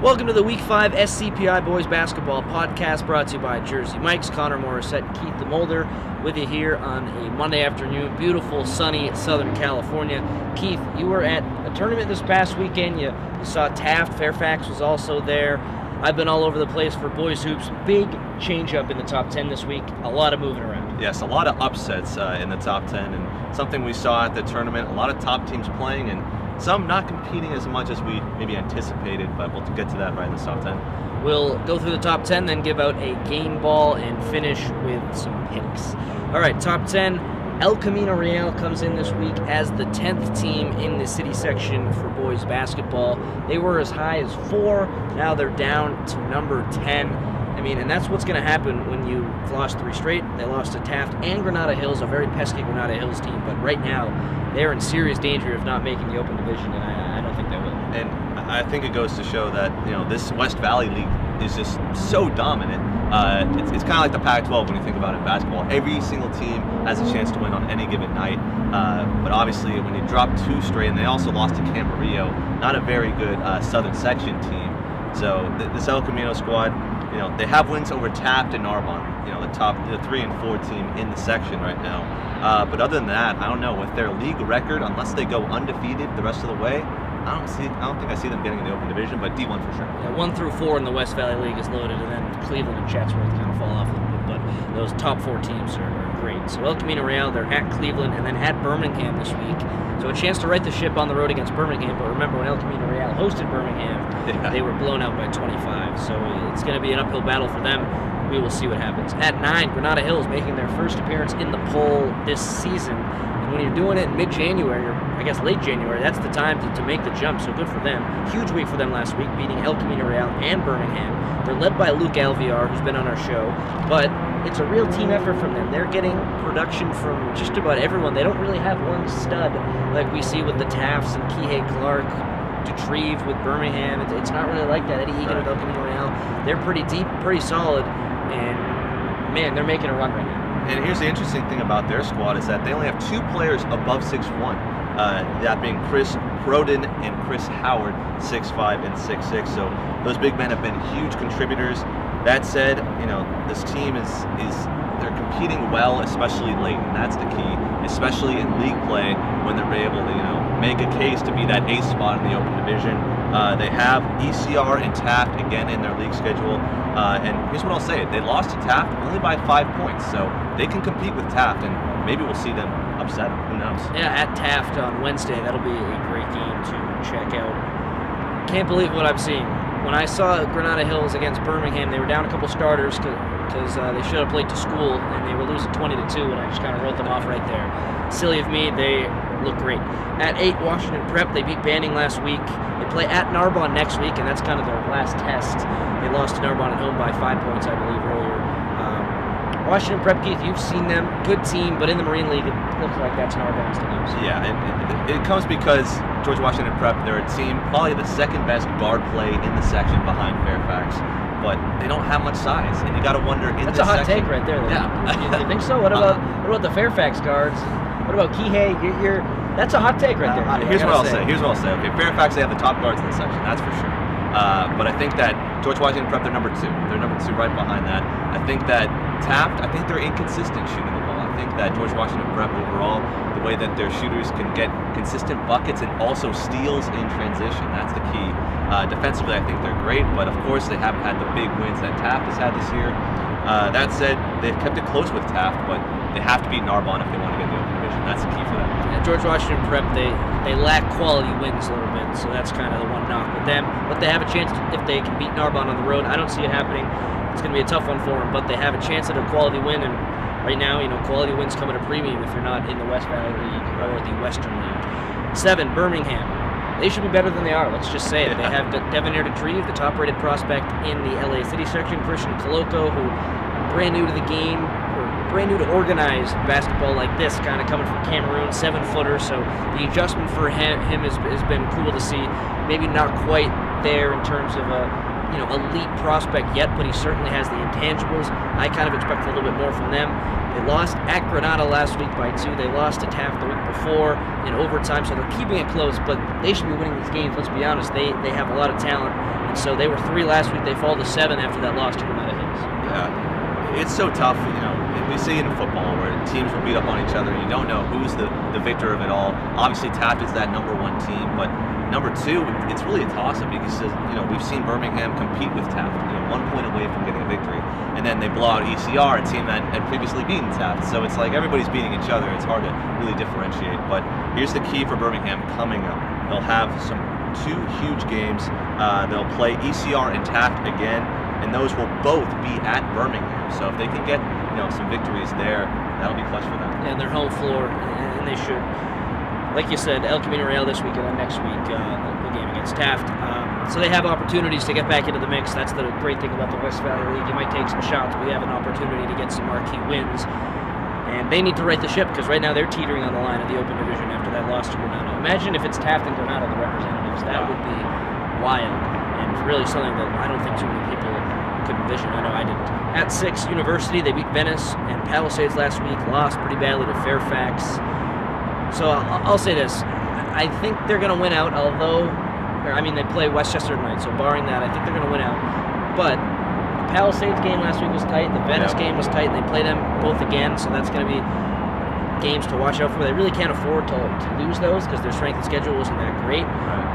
Welcome to the Week 5 SCPI Boys Basketball Podcast, brought to you by Jersey Mike's, Connor Morissette, and Keith DeMolder, with you here on a Monday afternoon, beautiful, sunny Southern California. Keith, you were at a tournament this past weekend. You saw Taft. Fairfax was also there. I've been all over the place for boys hoops. Big change-up in the top 10 this week. A lot of moving around. Yes, a lot of upsets in the top 10, and something we saw at the tournament. A lot of top teams playing, and some not competing as much as we maybe anticipated, but we'll get to that right in the top 10. We'll go through the top 10, then give out a game ball and finish with some picks. All right, top 10. El Camino Real comes in this week as the 10th team in the city section for boys basketball. They were as high as 4. Now they're down to number 10. And that's what's going to happen when you've lost 3 straight. They lost to Taft and Granada Hills, a very pesky Granada Hills team. But right now, they're in serious danger of not making the Open Division, and I don't think they will. And I think it goes to show that this West Valley League is just so dominant. It's kind of like the Pac-12 when you think about it in basketball. Every single team has a chance to win on any given night. But obviously, when you drop 2 straight, and they also lost to Camarillo, not a very good Southern Section team. So this El Camino squad, they have wins over Taft and Narbonne, the 3 and 4 team in the section right now. But other than that, I don't know, with their league record, unless they go undefeated the rest of the way, I don't think I see them getting in the Open Division, but D1 for sure. Yeah, 1 through 4 in the West Valley League is loaded, and then Cleveland and Chatsworth kind of fall off a little bit, but those top 4 teams are great. So El Camino Real, they're at Cleveland and then at Birmingham this week. So a chance to right the ship on the road against Birmingham, but remember when El Camino Real hosted Birmingham, they were blown out by 25. So it's going to be an uphill battle for them. We will see what happens. At 9, Granada Hills making their first appearance in the poll this season. And when you're doing it in mid-January, or I guess late January, that's the time to make the jump, so good for them. Huge week for them last week, beating El Camino Real and Birmingham. They're led by Luke Alviar, who's been on our show, but it's a real team effort from them. They're getting production from just about everyone. They don't really have one stud like we see with the Tafts and Kihei Clark, Detreve with Birmingham. It's not really like that. Eddie Egan with El Camino Real. They're pretty deep, pretty solid, and man, they're making a run right now. And here's the interesting thing about their squad is that they only have 2 players above 6'1", that being Chris Proden and Chris Howard, 6'5" and 6'6". So those big men have been huge contributors. That said, this team is they're competing well, especially late, and that's the key, especially in league play when they're able to, make a case to be that ace spot in the Open Division. They have ECR and Taft again in their league schedule, and here's what I'll say: they lost to Taft only by 5 points, so they can compete with Taft, and maybe we'll see them upset them. Who knows? Yeah, at Taft on Wednesday, that'll be a great game to check out. Can't believe what I'm seeing. When I saw Granada Hills against Birmingham, they were down a couple starters because they should have played to school, and they were losing 20-2, and I just kind of wrote them off right there. Silly of me, they look great. At 8, Washington Prep, they beat Banning last week. They play at Narbonne next week, and that's kind of their last test. They lost to Narbonne at home by 5 points, I believe, earlier. Washington Prep, Keith, you've seen them. Good team, but in the Marine League, it looks like that's Narbonne's to lose. Yeah, it comes because George Washington Prep, they're a team, probably the second best guard play in the section behind Fairfax, but they don't have much size, and you got to wonder in that's this a hot section, take right there. Though. Yeah. You think so? What about the Fairfax guards? What about Kihei? That's a hot take right there. Here's what I'll say. Okay, Fairfax, they have the top guards in the section, that's for sure. But I think that George Washington Prep, they're number 2. They're number 2 right behind that. I think that Taft, they're inconsistent shooting the ball. I think that George Washington Prep overall, the way that their shooters can get consistent buckets and also steals in transition, that's the key. Defensively, I think they're great, but of course they haven't had the big wins that Taft has had this year. That said, they've kept it close with Taft, but they have to beat Narbonne if they want to get the Open Division. That's the key for them. Yeah, George Washington Prep, they lack quality wins a little bit, so that's kind of the one knock with them. But they have a chance if they can beat Narbonne on the road. I don't see it happening. It's going to be a tough one for them, but they have a chance at a quality win, and right now, quality wins come at a premium if you're not in the West Valley League or the Western League. 7, Birmingham. They should be better than they are, let's just say it. They have Devonair Detreve, the top-rated prospect in the LA City section, Christian Coloco, who brand new to the game, or brand new to organized basketball like this, kind of coming from Cameroon, 7-footer, so the adjustment for him has been cool to see. Maybe not quite there in terms of elite prospect yet, but he certainly has the intangibles. I kind of expect a little bit more from them. They lost at Granada last week by 2. They lost to Taft the week before in overtime, so they're keeping it close, but they should be winning these games. Let's be honest, they have a lot of talent, and so they were 3 last week. They fall to 7 after that loss to Granada Hills. Yeah, it's so tough, we see it in football where teams will beat up on each other and you don't know who's the victor of it all. Obviously Taft is that number 1 team, but number 2, it's really a toss-up because we've seen Birmingham compete with Taft, 1 point away from getting a victory, and then they blow out ECR, a team that had previously beaten Taft. So it's like everybody's beating each other. It's hard to really differentiate. But here's the key for Birmingham coming up. They'll have 2 huge games. They'll play ECR and Taft again, and those will both be at Birmingham. So if they can get some victories there, that'll be clutch for them. And their home floor, and they should. Like you said, El Camino Real this week and then next week, the game against Taft. So they have opportunities to get back into the mix. That's the great thing about the West Valley League. You might take some shots, but we have an opportunity to get some marquee wins. And they need to right the ship because right now they're teetering on the line of the Open Division after that loss to Granada. Imagine if it's Taft and Granada, the representatives. That would be wild and really something that I don't think too many people could envision. I know I didn't. At 6, University, they beat Venice and Palisades last week, lost pretty badly to Fairfax. So I'll say this. I think they're going to win out, they play Westchester tonight, so barring that, I think they're going to win out. But the Palisades game last week was tight, the Venice game was tight, and they play them both again, so that's going to be games to watch out for. They really can't afford to lose those because their strength of schedule wasn't that great.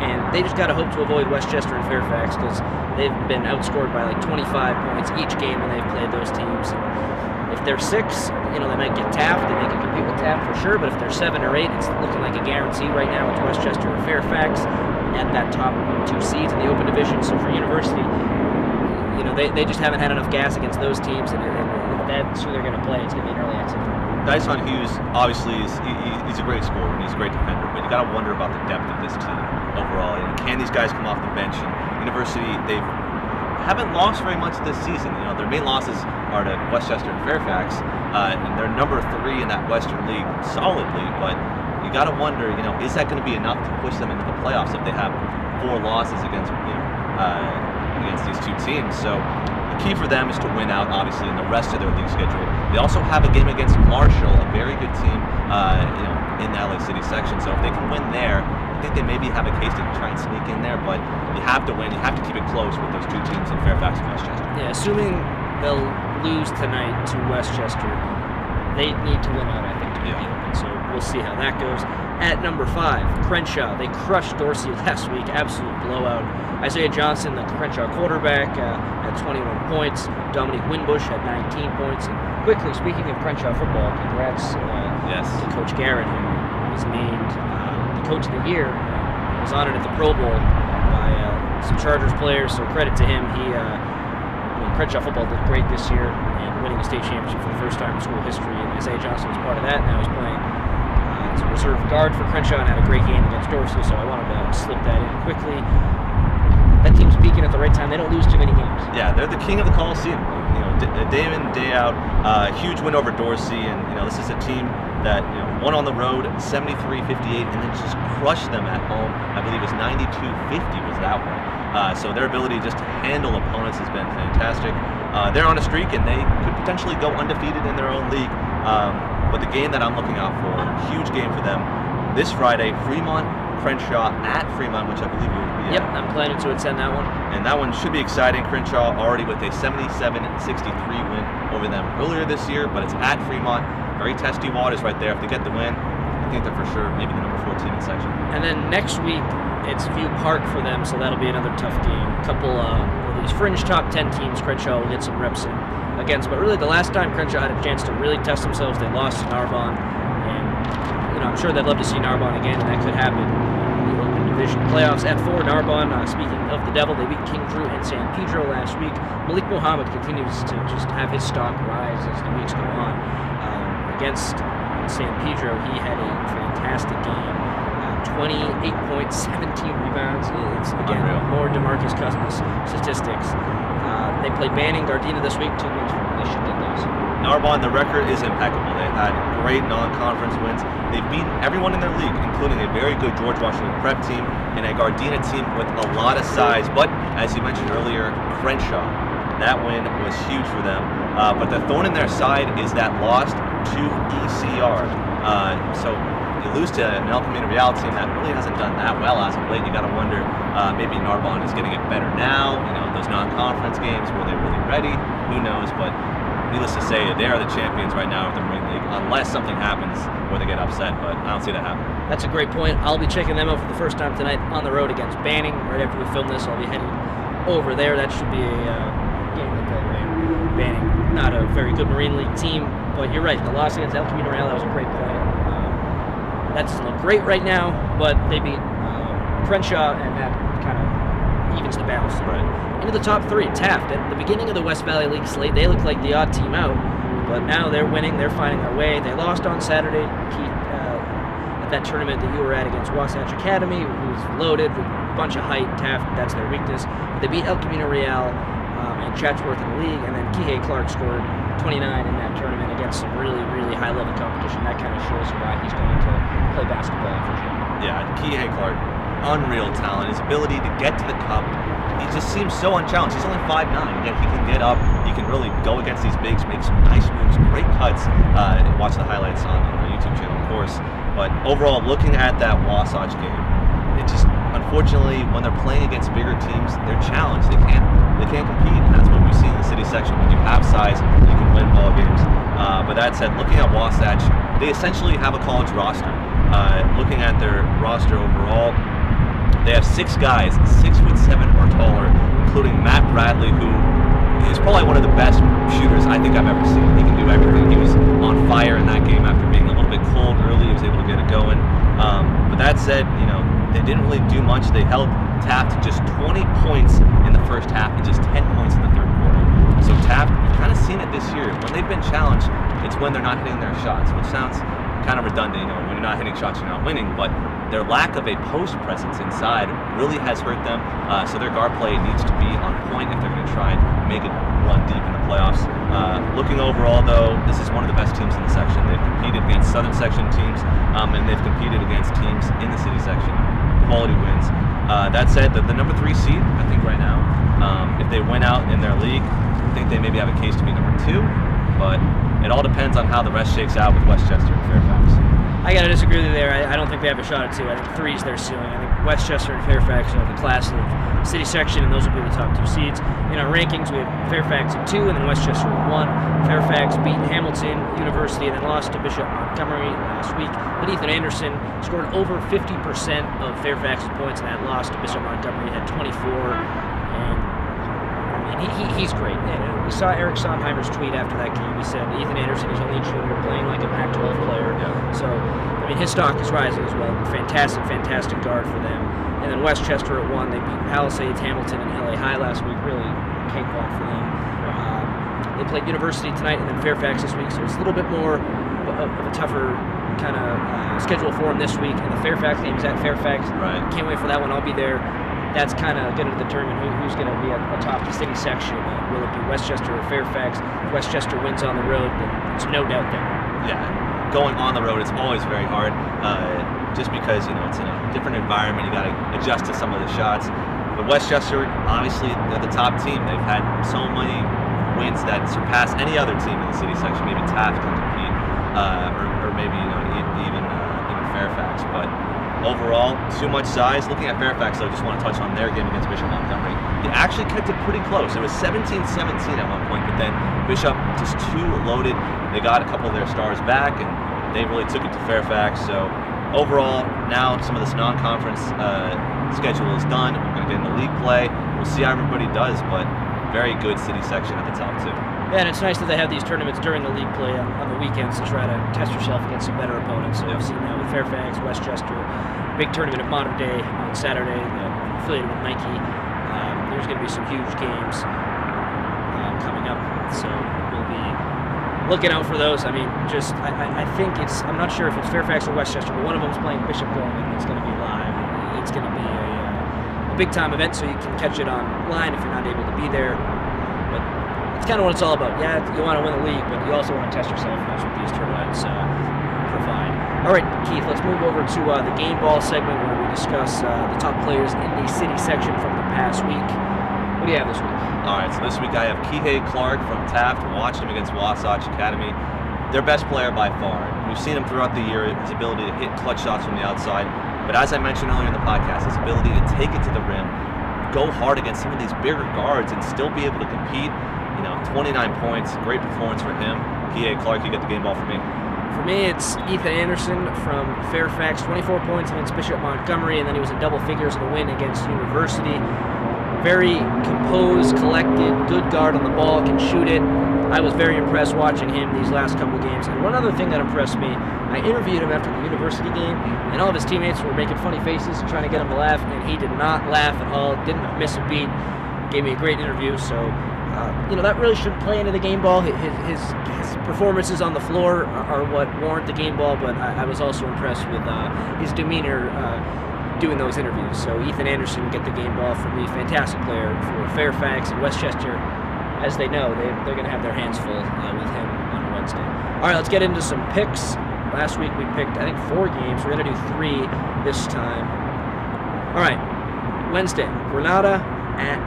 And they just got to hope to avoid Westchester and Fairfax because they've been outscored by like 25 points each game when they've played those teams. If they're 6, they might get Taft and they can compete with Taft for sure, but if they're 7 or 8, it's looking like a guarantee right now. It's Westchester or Fairfax at that top 2 seeds in the Open Division. So for University, they just haven't had enough gas against those teams, and if that's who they're going to play, it's going to be an early exit. Dyson Hughes, obviously, he's a great scorer and he's a great defender, but you got to wonder about the depth of this team overall. Can these guys come off the bench? And University, they haven't lost very much this season. Their main losses are to Westchester and Fairfax, and they're number 3 in that Western League solidly, but you got to wonder, is that going to be enough to push them into the playoffs if they have 4 losses against these 2 teams? So the key for them is to win out, obviously, in the rest of their league schedule. They also have a game against Marshall, a very good team, in the LA City section. So if they can win there, I think they maybe have a case to try and sneak in there, but you have to win. You have to keep it close with those 2 teams in Fairfax and Westchester. Yeah, assuming they'll lose tonight to Westchester, they need to win out, I think, to be open. So we'll see how that goes. At number 5, Crenshaw. They crushed Dorsey last week, absolute blowout. Isaiah Johnson, the Crenshaw quarterback, had 21 points. Dominique Winbush had 19 points. And quickly, speaking of Crenshaw football, congrats to Coach Garrett, who was named the Coach of the Year. Was honored at the Pro Bowl by some Chargers players, so credit to him. Crenshaw football did great this year and winning a state championship for the first time in school history, and Isaiah Johnson was part of that. Now he's playing as a reserve guard for Crenshaw and had a great game against Dorsey, so I wanted to slip that in quickly. That team's peaking at the right time. They don't lose too many games. Yeah, they're the king of the Coliseum. Day in, day out, huge win over Dorsey, and this is a team that won on the road 73-58 and then just crushed them at home. I believe it was 92-50 was that one. So their ability just to handle opponents has been fantastic. They're on a streak and they could potentially go undefeated in their own league. But the game that I'm looking out for, huge game for them, this Friday, Fremont Crenshaw at Fremont, which I believe you will be Yep, I'm planning to attend that one. And that one should be exciting. Crenshaw already with a 77-63 win over them earlier this year, but it's at Fremont. Very testy waters right there. If they get the win, I think they're for sure maybe the number 14 in section. And then next week, it's View Park for them, so that'll be another tough game. A couple of these fringe top 10 teams Crenshaw will get some reps in against. But really, the last time Crenshaw had a chance to really test themselves, they lost to Narbonne. And, I'm sure they'd love to see Narbonne again, and that could happen in the Open Division playoffs. At 4, Narbonne, speaking of the devil, they beat King Drew and San Pedro last week. Malik Muhammad continues to just have his stock rise as the weeks go on. Against San Pedro, he had a fantastic game. 28 points, 17 rebounds. It's, again, more DeMarcus Cousins statistics. They played Banning, Gardena this week, 2 wins for them. They should get those. Narbonne, the record is impeccable. They've had great non-conference wins. They've beaten everyone in their league, including a very good George Washington Prep team and a Gardena team with a lot of size. But as you mentioned earlier, Crenshaw, that win was huge for them. But the thorn in their side is that loss to ECR. So you lose to an El Camino Real team that really hasn't done that well as of late. You got to wonder, maybe Narbonne is getting it better now. Those non-conference games, were they really ready? Who knows? But needless to say, they are the champions right now of the Marine League, unless something happens where they get upset. But I don't see that happening. That's a great point. I'll be checking them out for the first time tonight on the road against Banning. Right after we film this, I'll be heading over there. That should be a game that they'll win. Banning, not a very good Marine League team, but you're right. The loss against El Camino Real, that was a great play. That doesn't look great right now, but they beat Crenshaw, and that kind of evens the balance. Right. Into the top three, Taft. At the beginning of the West Valley League slate, they looked like the odd team out, but now they're winning. They're finding their way. They lost on Saturday at that tournament that you were at against Wasatch Academy, who's loaded with a bunch of height. Taft, that's their weakness. But they beat El Camino Real and Chatsworth in the league, and then Kihei Clark scored 29 in that tournament against some really, really high-level competition. That kind of shows you why he's going to play basketball in Virginia. Yeah, Kihei Clark, unreal talent. His ability to get to the cup, he just seems so unchallenged. He's only 5'9", yet he can get up. He can really go against these bigs, make some nice moves, great cuts. Watch the highlights on our YouTube channel, of course. But overall, looking at that Wasatch game, it just, unfortunately, when they're playing against bigger teams, they're challenged. They can't compete, and that's what we've seen in the city section. When you have size, you can win ball games. But that said, looking at Wasatch, they essentially have a college roster. Looking at their roster overall, they have 6 guys 6'7" or taller, including Matt Bradley, who is probably one of the best shooters I think I've ever seen. He can do everything. He was on fire in that game after being a little bit cold early. He was able to get it going. But that said, they didn't really do much. They held Taft to just 20 points in the first half and just 10 points in the third quarter. So Taft, we've kind of seen it this year. When they've been challenged, it's when they're not hitting their shots, which sounds kind of redundant. When you're not hitting shots, you're not winning. But their lack of a post presence inside really has hurt them. So their guard play needs to be on point if they're going to try and make it run deep in the playoffs. Looking overall, though, this is one of the best teams in the section. They've competed against Southern Section teams, and they've competed against teams in the city section. Quality wins. That said, the number 3 seed, I think right now, if they win out in their league, I think they maybe have a case to be number 2. But it all depends on how the rest shakes out with Westchester and Fairfax. I got to disagree with you there. I don't think they have a shot at 2. I think 3 is their ceiling. I think Westchester and Fairfax are the class of city section, and those will be the top 2 seeds. In our rankings, we have Fairfax at 2, and then Westchester at 1. Fairfax beat Hamilton University and then lost to Bishop Montgomery last week. But Ethan Anderson scored over 50% of Fairfax's points in that loss to Bishop Montgomery. He had 24. He's great. And we saw Eric Sondheimer's tweet after that game. He said Ethan Anderson is only a junior playing like a Pac-12 player. Yeah. So, his stock is rising as well. Fantastic guard for them. And then Westchester at 1. They beat Palisades, Hamilton, and LA High last week. Really cakewalk for them. They played University tonight and then Fairfax this week. So it's a little bit more of a tougher kind of schedule for them this week. And the Fairfax game is at Fairfax. Right. Can't wait for that one. I'll be there. That's kind of going to determine who's going to be atop the city section. Will it be Westchester or Fairfax? If Westchester wins on the road, then there's no doubt there. Yeah, going on the road, it's always very hard, just because it's in a different environment. You got to adjust to some of the shots. But Westchester, obviously, they're the top team. They've had so many wins that surpass any other team in the city section. Maybe Taft can compete, or maybe even Fairfax, but. Overall, too much size. Looking at Fairfax, I just want to touch on their game against Bishop Montgomery. They actually kept it pretty close. It was 17-17 at one point, but then Bishop just too loaded. They got a couple of their stars back, and they really took it to Fairfax. So overall, now some of this non-conference schedule is done. We're going to get into league play. We'll see how everybody does, but very good city section at the top too. Yeah, and it's nice that they have these tournaments during the league play on the weekends to try to test yourself against some better opponents. So we've seen that with Fairfax, Westchester, big tournament at Modern Day on Saturday, affiliated with Nike. There's going to be some huge games coming up, so we'll be looking out for those. I think I'm not sure if it's Fairfax or Westchester, but one of them is playing Bishop Gorman. It's going to be live. It's going to be a big time event, so you can catch it online if you're not able to be there. But it's kind of what it's all about. Yeah, you want to win the league, but you also want to test yourself. That's what these tournaments provide. All right, Keith, let's move over to the game ball segment where we discuss the top players in the city section from the past week. What do you have this week? All right, so this week I have Kihei Clark from Taft. Watched him against Wasatch Academy. Their best player by far. We've seen him throughout the year, his ability to hit clutch shots from the outside. But as I mentioned earlier in the podcast, his ability to take it to the rim, go hard against some of these bigger guards and still be able to compete. 29 points, great performance for him. Kihei Clark, you get the game ball for me. For me, it's Ethan Anderson from Fairfax, 24 points against Bishop Montgomery, and then he was in double figures in a win against University. Very composed, collected, good guard on the ball, can shoot it. I was very impressed watching him these last couple games. And one other thing that impressed me, I interviewed him after the University game, and all of his teammates were making funny faces and trying to get him to laugh, and he did not laugh at all, didn't miss a beat, gave me a great interview. So, that really shouldn't play into the game ball. His performances on the floor are what warrant the game ball, but I was also impressed with his demeanor doing those interviews. So Ethan Anderson get the game ball for me. Fantastic player for Fairfax and Westchester. As they know, they're going to have their hands full with him on Wednesday. All right, let's get into some picks. Last week we picked, I think, 4 games. We're going to do 3 this time. All right, Wednesday, Granada at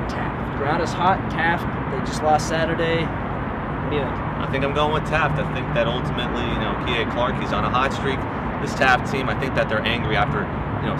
Taft. Granada's hot. Taft, they just lost Saturday. What do you think? I think I'm going with Taft. I think that ultimately, Kihei Clark, he's on a hot streak. This Taft team, I think that they're angry after,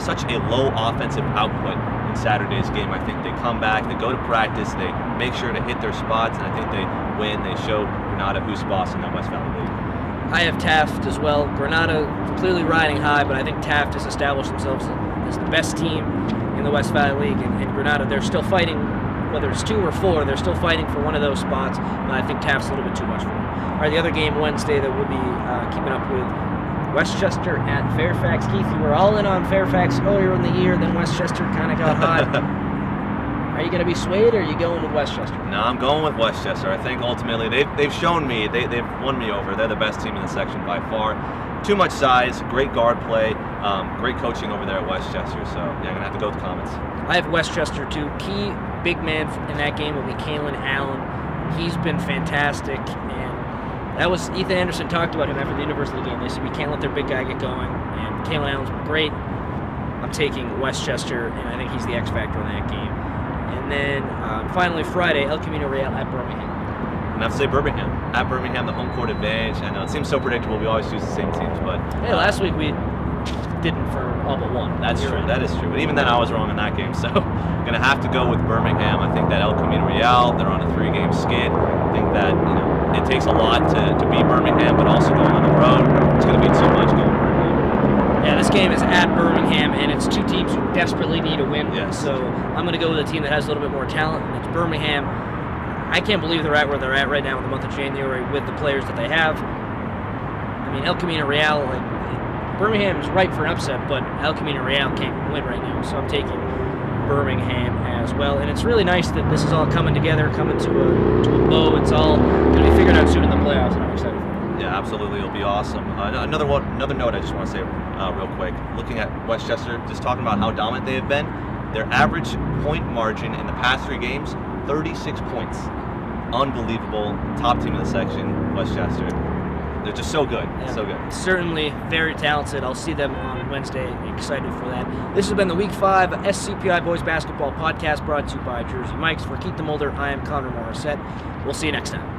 such a low offensive output in Saturday's game. I think they come back, they go to practice, they make sure to hit their spots, and I think they win. They show Granada who's boss in that West Valley League. I have Taft as well. Granada clearly riding high, but I think Taft has established themselves as the best team in the West Valley League. And Granada, they're still fighting, whether it's 2 or 4, they're still fighting for one of those spots, but I think Taft's a little bit too much for them. All right, the other game Wednesday that we'll be keeping up with, Westchester at Fairfax. Keith, you were all in on Fairfax earlier in the year, then Westchester kind of got hot. Are you going to be swayed, or are you going with Westchester? No, I'm going with Westchester. I think ultimately they've shown me, they've won me over. They're the best team in the section by far. Too much size, great guard play, great coaching over there at Westchester. So, yeah, I'm going to have to go with Comets. I have Westchester, too. Key big man in that game will be Kalen Allen. He's been fantastic, and that was Ethan Anderson talked about him after the University game. They said we can't let their big guy get going, and Kalen Allen's been great. I'm taking Westchester, and I think he's the X factor in that game. And then finally Friday, El Camino Real at Birmingham. And I have to say Birmingham. At Birmingham, the home court advantage. I know it seems so predictable. We always choose the same teams, but hey, last week we didn't for all but one. That's true. Right. That is true. But even then, I was wrong in that game. So I'm gonna have to go with Birmingham. I think that El Camino Real, they're on a 3-game skid. I think that it takes a lot to beat Birmingham, but also going on the road, it's going to be too much going to Birmingham. Yeah, this game is at Birmingham, and it's 2 teams who desperately need a win. Yes. So I'm going to go with a team that has a little bit more talent, and it's Birmingham. I can't believe they're at where they're at right now in the month of January with the players that they have. I mean, El Camino Real, Birmingham is ripe for an upset, but El Camino Real can't win right now. So I'm taking Birmingham as well, and it's really nice that this is all coming together, coming to a bow. It's all going to be figured out soon in the playoffs, and I'm excited for it. Yeah, absolutely, it'll be awesome. Another note I just want to say real quick. Looking at Westchester, just talking about how dominant they have been. Their average point margin in the past 3 games, 36 points. Unbelievable. Top team in the section, Westchester. They're just so good. Yeah, so good. Certainly very talented. I'll see them on Wednesday. Excited for that. This has been the Week 5 SCPI Boys Basketball Podcast brought to you by Jersey Mike's. For Keith the Mulder, I am Connor Morissette. We'll see you next time.